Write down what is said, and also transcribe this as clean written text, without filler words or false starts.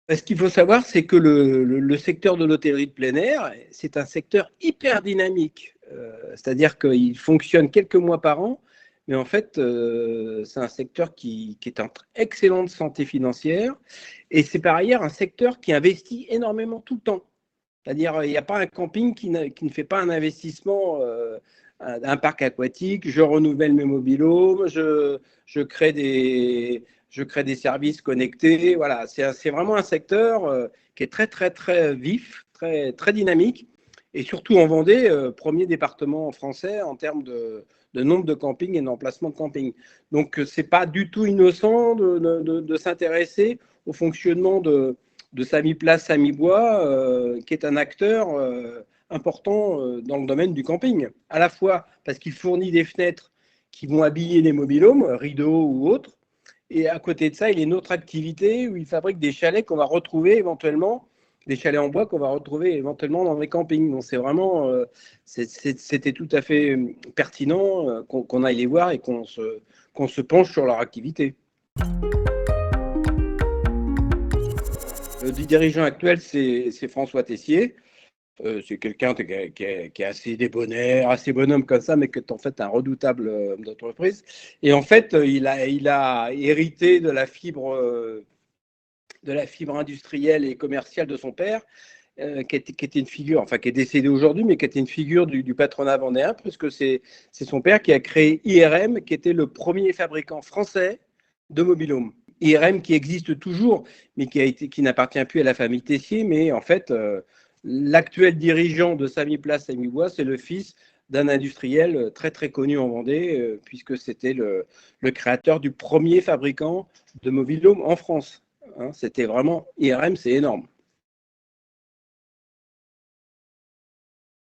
Ce qu'il faut savoir, c'est que le secteur de l'hôtellerie de plein air, c'est un secteur hyper dynamique. C'est-à-dire qu'il fonctionne quelques mois par an, mais en fait, c'est un secteur qui est en excellente santé financière. Et c'est par ailleurs un secteur qui investit énormément tout le temps. C'est-à-dire, il n'y a pas un camping qui ne fait pas un investissement, un parc aquatique. Je renouvelle mes mobilhomes, je crée des services connectés. Voilà, c'est vraiment un secteur qui est très, très, très vif, très, très dynamique. Et surtout en Vendée, premier département français en termes de nombre de campings et d'emplacements de camping. Donc, ce n'est pas du tout innocent de s'intéresser au fonctionnement de Samy Place, Samy Bois, qui est un acteur important dans le domaine du camping. À la fois parce qu'il fournit des fenêtres qui vont habiller les mobilhomes, rideaux ou autres, et à côté de ça, il y a une autre activité où il fabrique des chalets qu'on va retrouver éventuellement, des chalets en bois qu'on va retrouver éventuellement dans les campings. Donc c'est vraiment, c'était tout à fait pertinent qu'on aille les voir et qu'on se penche sur leur activité. Le dirigeant actuel, c'est François Tessier. C'est quelqu'un qui est assez débonnaire, assez bonhomme comme ça, mais qui est en fait un redoutable homme d'entreprise. Et en fait, il a hérité de la fibre industrielle et commerciale de son père, qui était une figure, enfin qui est décédé aujourd'hui, mais qui était une figure du patronat vendéen, puisque c'est son père qui a créé IRM, qui était le premier fabricant français de mobil-home. IRM qui existe toujours, mais qui n'appartient plus à la famille Tessier, mais en fait, l'actuel dirigeant de Samy Place, Samy Bois, c'est le fils d'un industriel très très connu en Vendée, puisque c'était le créateur du premier fabricant de mobil-home en France. Hein, c'était vraiment IRM, c'est énorme.